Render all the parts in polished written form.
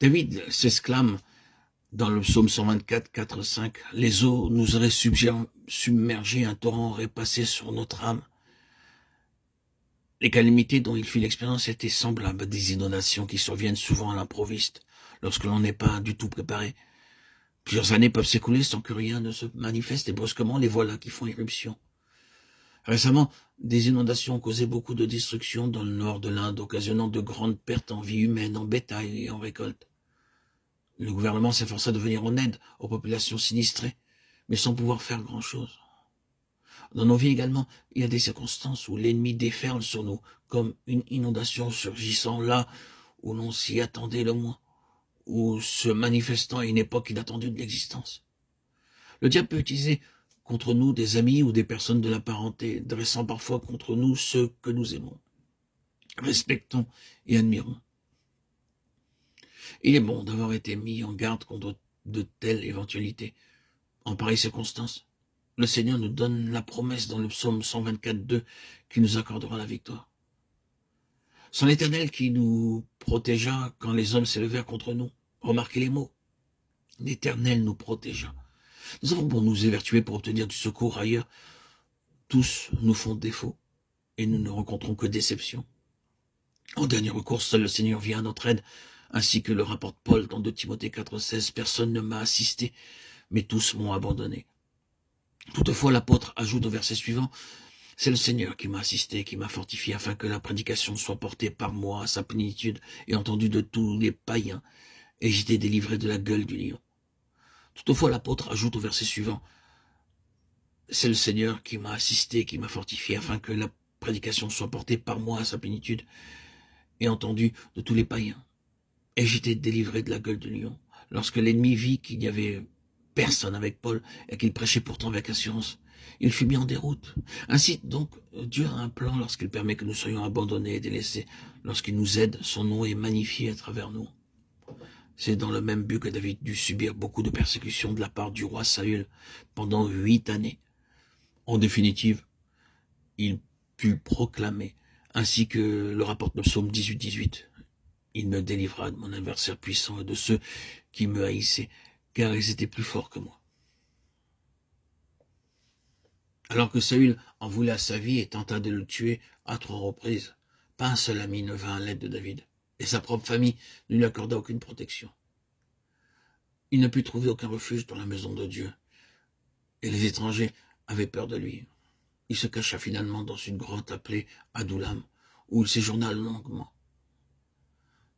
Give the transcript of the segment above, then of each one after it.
David s'exclame dans le psaume 124, 4, 5, « Les eaux nous auraient submergé, un torrent aurait passé sur notre âme. » Les calamités dont il fit l'expérience étaient semblables à des inondations qui surviennent souvent à l'improviste, lorsque l'on n'est pas du tout préparé. Plusieurs années peuvent s'écouler sans que rien ne se manifeste et brusquement les voilà qui font éruption. Récemment, des inondations ont causé beaucoup de destruction dans le nord de l'Inde, occasionnant de grandes pertes en vie humaine, en bétail et en récolte. Le gouvernement s'efforça de venir en aide aux populations sinistrées, mais sans pouvoir faire grand-chose. Dans nos vies également, il y a des circonstances où l'ennemi déferle sur nous, comme une inondation surgissant là où l'on s'y attendait le moins, ou se manifestant à une époque inattendue de l'existence. Le diable peut utiliser contre nous des amis ou des personnes de la parenté, dressant parfois contre nous ceux que nous aimons, respectons et admirons. Il est bon d'avoir été mis en garde contre de telles éventualités. En pareille circonstance, le Seigneur nous donne la promesse dans le psaume 124.2 qui nous accordera la victoire. C'est l'Éternel qui nous protégea quand les hommes s'élevèrent contre nous. Remarquez les mots. L'Éternel nous protégea. Nous avons beau nous évertuer pour obtenir du secours ailleurs. Tous nous font défaut et nous ne rencontrons que déception. En dernier recours, seul le Seigneur vient à notre aide, ainsi que le rapporte Paul dans 2 Timothée 4,16. Personne ne m'a assisté, mais tous m'ont abandonné. Toutefois, l'apôtre ajoute au verset suivant, « C'est le Seigneur qui m'a assisté, qui m'a fortifié, afin que la prédication soit portée par moi à sa plénitude et entendue de tous les païens, et j'étais délivré de la gueule du lion. » Toutefois, l'apôtre ajoute au verset suivant, « C'est le Seigneur qui m'a assisté, qui m'a fortifié, afin que la prédication soit portée par moi à sa plénitude et entendue de tous les païens, et j'étais délivré de la gueule du lion. » Lorsque l'ennemi vit qu'il n'y avait personne avec Paul et qu'il prêchait pourtant avec assurance, il fut mis en déroute. Ainsi donc, Dieu a un plan lorsqu'il permet que nous soyons abandonnés et délaissés. Lorsqu'il nous aide, son nom est magnifié à travers nous. C'est dans le même but que David dut subir beaucoup de persécutions de la part du roi Saül pendant 8 années. En définitive, il put proclamer, ainsi que le rapporte le psaume 18, il me délivra de mon adversaire puissant et de ceux qui me haïssaient, car ils étaient plus forts que moi. Alors que Saül en voulait à sa vie et tenta de le tuer à 3 reprises, pas un seul ami ne vint à l'aide de David, et sa propre famille ne lui accorda aucune protection. Il ne put trouver aucun refuge dans la maison de Dieu, et les étrangers avaient peur de lui. Il se cacha finalement dans une grotte appelée Adullam, où il séjourna longuement.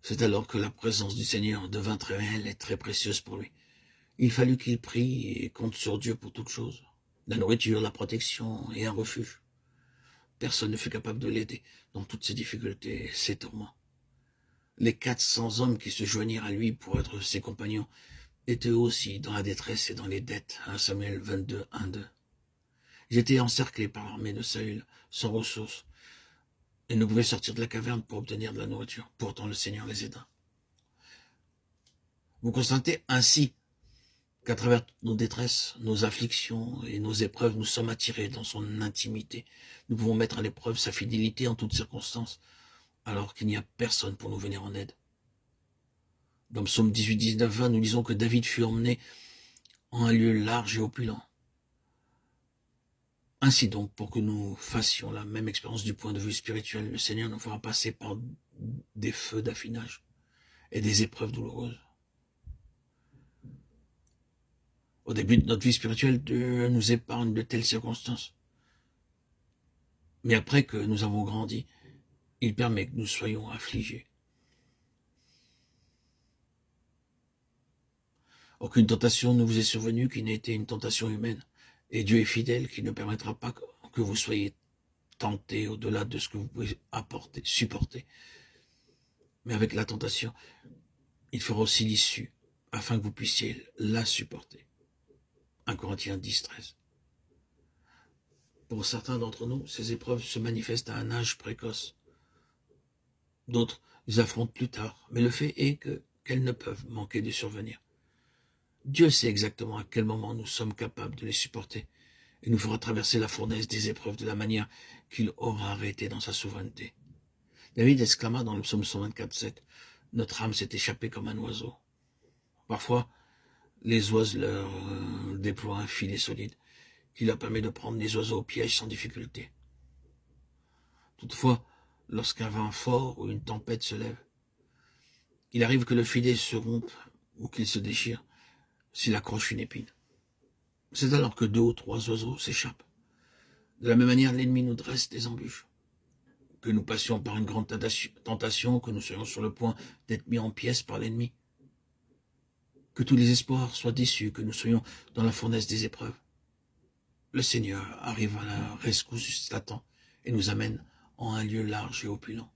C'est alors que la présence du Seigneur devint très réelle et très précieuse pour lui. Il fallut qu'il prie et compte sur Dieu pour toutes choses. La nourriture, la protection et un refuge. Personne ne fut capable de l'aider dans toutes ses difficultés et ses tourments. Les 400 hommes qui se joignirent à lui pour être ses compagnons étaient aussi dans la détresse et dans les dettes. 1 Samuel 22, 1-2. Ils étaient encerclés par l'armée de Saül, sans ressources, et ne pouvaient sortir de la caverne pour obtenir de la nourriture. Pourtant, le Seigneur les aida. Vous constatez ainsi qu'à travers nos détresses, nos afflictions et nos épreuves, nous sommes attirés dans son intimité. Nous pouvons mettre à l'épreuve sa fidélité en toutes circonstances, alors qu'il n'y a personne pour nous venir en aide. Dans le psaume 18, 19, 20, nous lisons que David fut emmené en un lieu large et opulent. Ainsi donc, pour que nous fassions la même expérience du point de vue spirituel, le Seigneur nous fera passer par des feux d'affinage et des épreuves douloureuses. Au début de notre vie spirituelle, Dieu nous épargne de telles circonstances. Mais après que nous avons grandi, il permet que nous soyons affligés. Aucune tentation ne vous est survenue qui n'ait été une tentation humaine. Et Dieu est fidèle, qui ne permettra pas que vous soyez tentés au-delà de ce que vous pouvez supporter. Mais avec la tentation, il fera aussi l'issue, afin que vous puissiez la supporter. 1 Corinthiens 10, 13. Pour certains d'entre nous, ces épreuves se manifestent à un âge précoce. D'autres les affrontent plus tard, mais le fait est qu'elles ne peuvent manquer de survenir. Dieu sait exactement à quel moment nous sommes capables de les supporter et nous fera traverser la fournaise des épreuves de la manière qu'il aura arrêté dans sa souveraineté. David exclama dans le psaume 124, 7, « notre âme s'est échappée comme un oiseau. Parfois, les oises leur déploient un filet solide qui leur permet de prendre les oiseaux au piège sans difficulté. Toutefois, lorsqu'un vent fort ou une tempête se lève, il arrive que le filet se rompe ou qu'il se déchire s'il accroche une épine. C'est alors que 2 ou 3 oiseaux s'échappent. De la même manière, l'ennemi nous dresse des embûches. Que nous passions par une grande tentation, que nous soyons sur le point d'être mis en pièces par l'ennemi. Que tous les espoirs soient déçus, que nous soyons dans la fournaise des épreuves. Le Seigneur arrive à la rescousse à temps et nous amène en un lieu large et opulent.